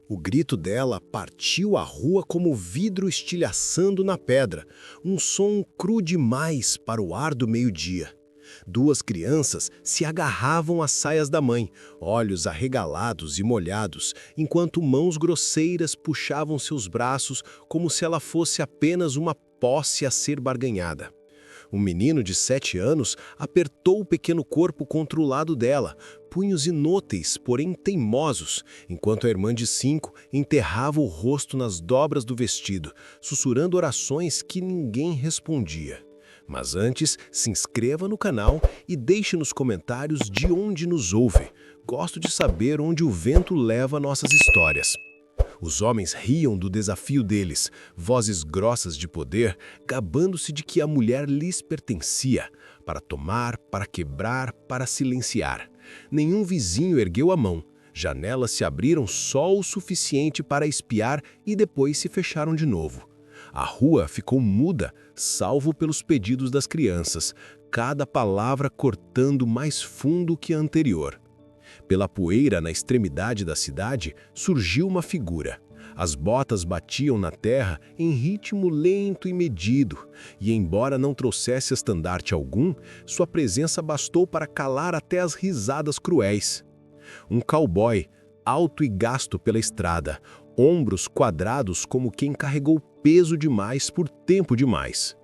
O grito dela partiu a rua como vidro estilhaçando na pedra, um som cru demais para o ar do meio-dia. Duas crianças se agarravam às saias da mãe, olhos arregalados e molhados, enquanto mãos grosseiras puxavam seus braços como se ela fosse apenas uma posse a ser barganhada. Um menino de 7 anos apertou o pequeno corpo contra o lado dela, punhos inúteis, porém teimosos, enquanto a irmã de 5 enterrava o rosto nas dobras do vestido, sussurrando orações que ninguém respondia. Mas antes, se inscreva no canal e deixe nos comentários de onde nos ouve. Gosto de saber onde o vento leva nossas histórias. Os homens riam do desafio deles, vozes grossas de poder, gabando-se de que a mulher lhes pertencia, para tomar, para quebrar, para silenciar. Nenhum vizinho ergueu a mão. Janelas se abriram só o suficiente para espiar e depois se fecharam de novo. A rua ficou muda, salvo pelos pedidos das crianças, cada palavra cortando mais fundo que a anterior. Pela poeira na extremidade da cidade surgiu uma figura. As botas batiam na terra em ritmo lento e medido, e embora não trouxesse estandarte algum, sua presença bastou para calar até as risadas cruéis. Um cowboy, alto e gasto pela estrada, ombros quadrados como quem carregou peso demais por tempo demais.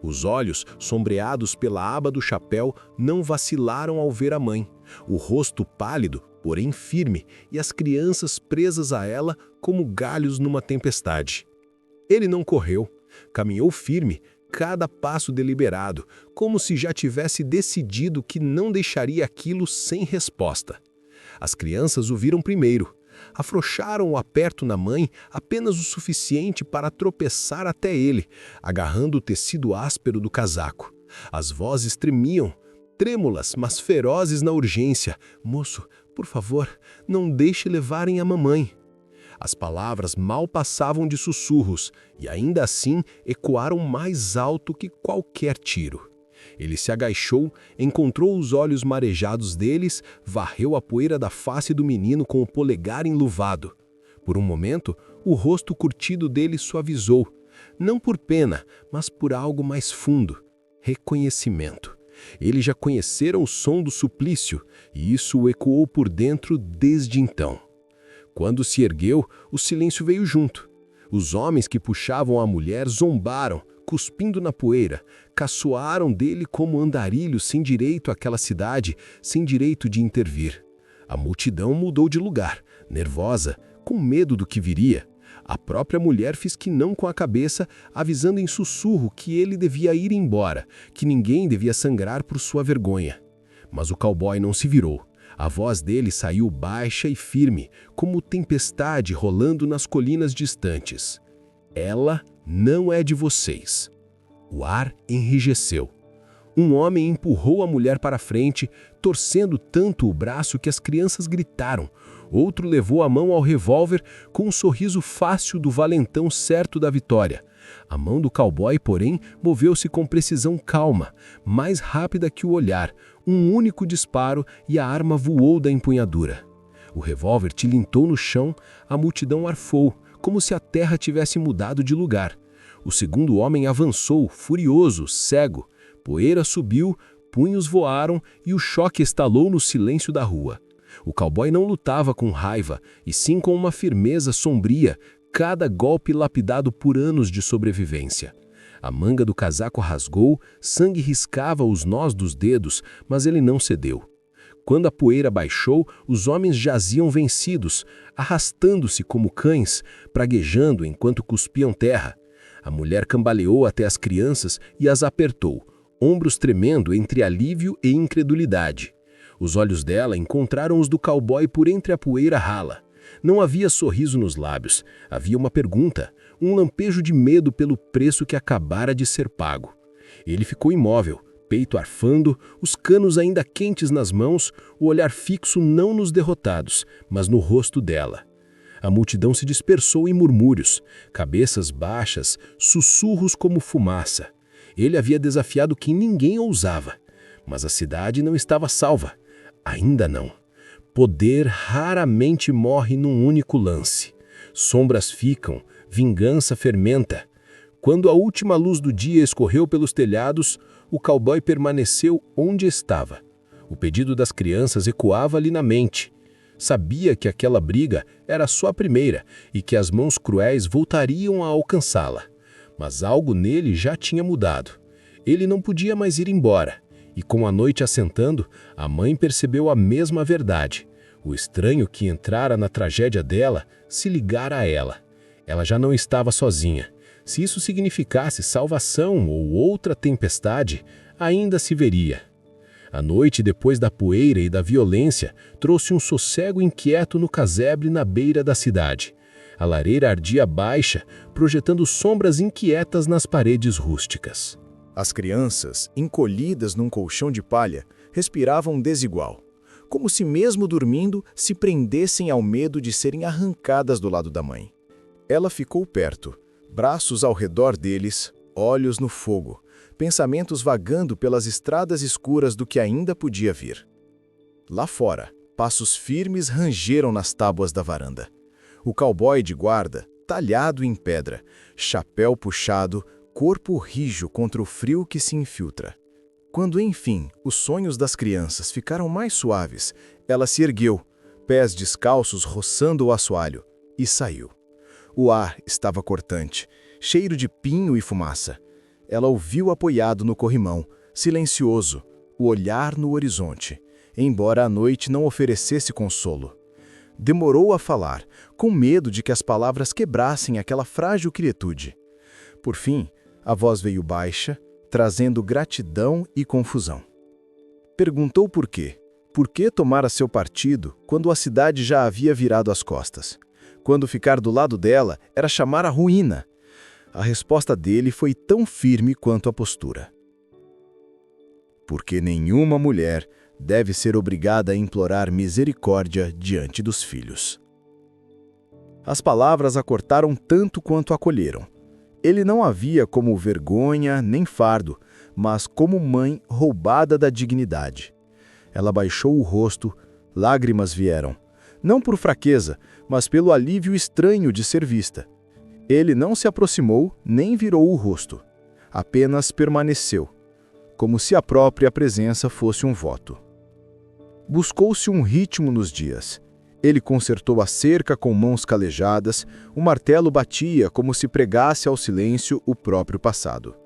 Os olhos, sombreados pela aba do chapéu, não vacilaram ao ver a mãe. O rosto pálido, porém firme, e as crianças presas a ela como galhos numa tempestade. Ele não correu, caminhou firme, cada passo deliberado, como se já tivesse decidido que não deixaria aquilo sem resposta. As crianças o viram primeiro. Afrouxaram o aperto na mãe apenas o suficiente para tropeçar até ele, agarrando o tecido áspero do casaco. As vozes tremiam, trêmulas, mas ferozes na urgência. "Moço, por favor, não deixe levarem a mamãe." As palavras mal passavam de sussurros e ainda assim ecoaram mais alto que qualquer tiro. Ele se agachou, encontrou os olhos marejados deles, varreu a poeira da face do menino com o polegar enluvado. Por um momento, o rosto curtido dele suavizou, não por pena, mas por algo mais fundo: reconhecimento. Ele já conhecera o som do suplício, e isso o ecoou por dentro desde então. Quando se ergueu, o silêncio veio junto. Os homens que puxavam a mulher zombaram, cuspindo na poeira, caçoaram dele como andarilhos sem direito àquela cidade, sem direito de intervir. A multidão mudou de lugar, nervosa, com medo do que viria. A própria mulher fez que não com a cabeça, avisando em sussurro que ele devia ir embora, que ninguém devia sangrar por sua vergonha. Mas o cowboy não se virou. A voz dele saiu baixa e firme, como tempestade rolando nas colinas distantes. "Ela não é de vocês." O ar enrijeceu. Um homem empurrou a mulher para frente, torcendo tanto o braço que as crianças gritaram. Outro levou a mão ao revólver com um sorriso fácil do valentão certo da vitória. A mão do cowboy, porém, moveu-se com precisão calma, mais rápida que o olhar. Um único disparo e a arma voou da empunhadura. O revólver tilintou no chão, a multidão arfou, como se a terra tivesse mudado de lugar. O segundo homem avançou, furioso, cego. Poeira subiu, punhos voaram e o choque estalou no silêncio da rua. O cowboy não lutava com raiva, e sim com uma firmeza sombria, cada golpe lapidado por anos de sobrevivência. A manga do casaco rasgou, sangue riscava os nós dos dedos, mas ele não cedeu. Quando a poeira baixou, os homens jaziam vencidos, arrastando-se como cães, praguejando enquanto cuspiam terra. A mulher cambaleou até as crianças e as apertou, ombros tremendo entre alívio e incredulidade. Os olhos dela encontraram os do cowboy por entre a poeira rala. Não havia sorriso nos lábios, havia uma pergunta, um lampejo de medo pelo preço que acabara de ser pago. Ele ficou imóvel, peito arfando, os canos ainda quentes nas mãos, o olhar fixo não nos derrotados, mas no rosto dela. A multidão se dispersou em murmúrios, cabeças baixas, sussurros como fumaça. Ele havia desafiado quem ninguém ousava, mas a cidade não estava salva. Ainda não. Poder raramente morre num único lance. Sombras ficam, vingança fermenta. Quando a última luz do dia escorreu pelos telhados, o cowboy permaneceu onde estava. O pedido das crianças ecoava ali na mente. Sabia que aquela briga era só a primeira e que as mãos cruéis voltariam a alcançá-la. Mas algo nele já tinha mudado. Ele não podia mais ir embora. E com a noite assentando, a mãe percebeu a mesma verdade. O estranho que entrara na tragédia dela se ligara a ela. Ela já não estava sozinha. Se isso significasse salvação ou outra tempestade, ainda se veria. A noite, depois da poeira e da violência, trouxe um sossego inquieto no casebre na beira da cidade. A lareira ardia baixa, projetando sombras inquietas nas paredes rústicas. As crianças, encolhidas num colchão de palha, respiravam desigual, como se mesmo dormindo se prendessem ao medo de serem arrancadas do lado da mãe. Ela ficou perto, braços ao redor deles, olhos no fogo, pensamentos vagando pelas estradas escuras do que ainda podia vir. Lá fora, passos firmes rangeram nas tábuas da varanda. O cowboy de guarda, talhado em pedra, chapéu puxado, corpo rijo contra o frio que se infiltra. Quando, enfim, os sonhos das crianças ficaram mais suaves, ela se ergueu, pés descalços roçando o assoalho, e saiu. O ar estava cortante, cheiro de pinho e fumaça. Ela o viu apoiado no corrimão, silencioso, o olhar no horizonte, embora a noite não oferecesse consolo. Demorou a falar, com medo de que as palavras quebrassem aquela frágil quietude. Por fim, a voz veio baixa, trazendo gratidão e confusão. Perguntou por quê. Por que tomara seu partido quando a cidade já havia virado as costas? Quando ficar do lado dela era chamar a ruína. A resposta dele foi tão firme quanto a postura. Porque nenhuma mulher deve ser obrigada a implorar misericórdia diante dos filhos. As palavras a cortaram tanto quanto acolheram. Ele não a via como vergonha nem fardo, mas como mãe roubada da dignidade. Ela baixou o rosto, lágrimas vieram, não por fraqueza, mas pelo alívio estranho de ser vista. Ele não se aproximou nem virou o rosto, apenas permaneceu, como se a própria presença fosse um voto. Buscou-se um ritmo nos dias. Ele consertou a cerca com mãos calejadas, o martelo batia como se pregasse ao silêncio o próprio passado.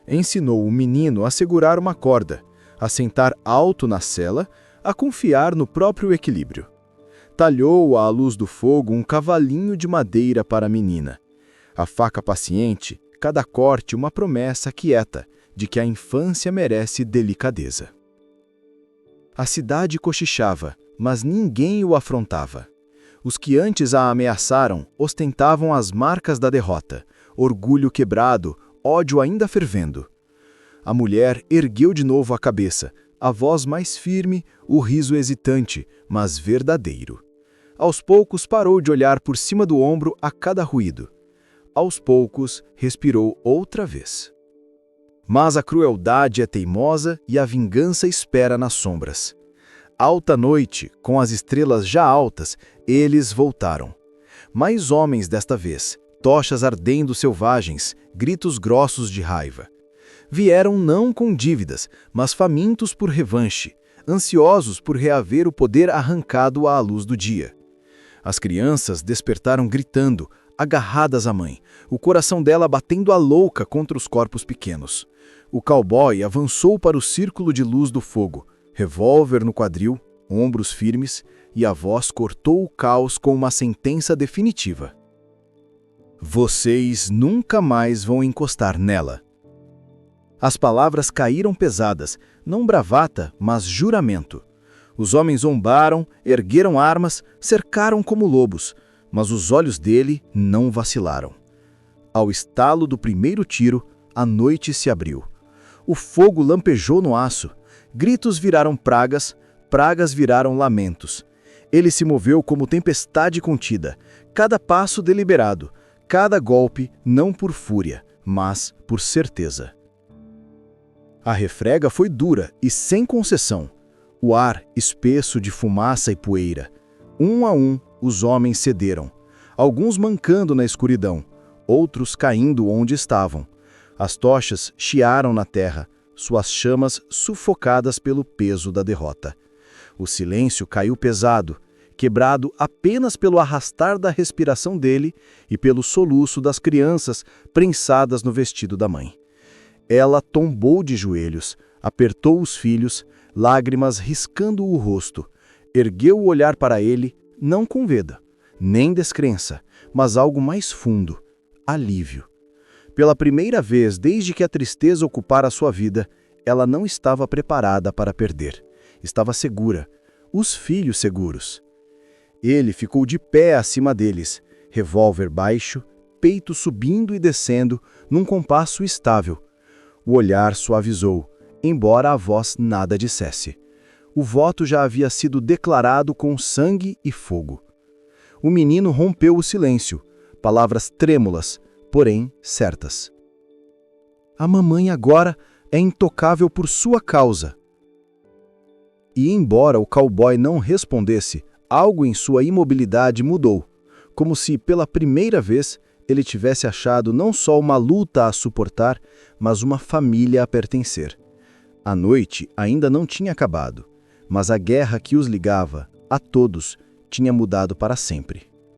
Ensinou o menino a segurar uma corda, a sentar alto na sela, a confiar no próprio equilíbrio. Talhou à luz do fogo um cavalinho de madeira para a menina. A faca paciente, cada corte uma promessa quieta de que a infância merece delicadeza. A cidade cochichava, mas ninguém o afrontava. Os que antes a ameaçaram ostentavam as marcas da derrota, orgulho quebrado, ódio ainda fervendo. A mulher ergueu de novo a cabeça, a voz mais firme, o riso hesitante, mas verdadeiro. Aos poucos parou de olhar por cima do ombro a cada ruído. Aos poucos respirou outra vez. Mas a crueldade é teimosa e a vingança espera nas sombras. Alta noite, com as estrelas já altas, eles voltaram. Mais homens desta vez, tochas ardendo selvagens, gritos grossos de raiva. Vieram não com dívidas, mas famintos por revanche, ansiosos por reaver o poder arrancado à luz do dia. As crianças despertaram gritando, agarradas à mãe, o coração dela batendo a louca contra os corpos pequenos. O cowboy avançou para o círculo de luz do fogo, revólver no quadril, ombros firmes, e a voz cortou o caos com uma sentença definitiva. Vocês nunca mais vão encostar nela. As palavras caíram pesadas, não bravata, mas juramento. Os homens zombaram, ergueram armas, cercaram como lobos, mas os olhos dele não vacilaram. Ao estalo do primeiro tiro, a noite se abriu. O fogo lampejou no aço. Gritos viraram pragas, pragas viraram lamentos. Ele se moveu como tempestade contida, cada passo deliberado, cada golpe não por fúria, mas por certeza. A refrega foi dura e sem concessão. O ar espesso de fumaça e poeira. Um a um, os homens cederam. alguns mancando na escuridão, outros caindo onde estavam. As tochas chiaram na terra, suas chamas sufocadas pelo peso da derrota. O silêncio caiu pesado, quebrado apenas pelo arrastar da respiração dele e pelo soluço das crianças prensadas no vestido da mãe. Ela tombou de joelhos, apertou os filhos, lágrimas riscando o rosto, ergueu o olhar para ele, não com medo, nem descrença, mas algo mais fundo, alívio. Pela primeira vez desde que a tristeza ocupara sua vida, ela não estava preparada para perder. Estava segura, os filhos seguros. Ele ficou de pé acima deles, revólver baixo, peito subindo e descendo, num compasso estável. O olhar suavizou, embora a voz nada dissesse. O voto já havia sido declarado com sangue e fogo. O menino rompeu o silêncio, palavras trêmulas, porém certas. A mamãe agora é intocável por sua causa. E embora o cowboy não respondesse, algo em sua imobilidade mudou, como se, pela primeira vez, ele tivesse achado não só uma luta a suportar, mas uma família a pertencer. A noite ainda não tinha acabado, mas a guerra que os ligava, a todos, tinha mudado para sempre.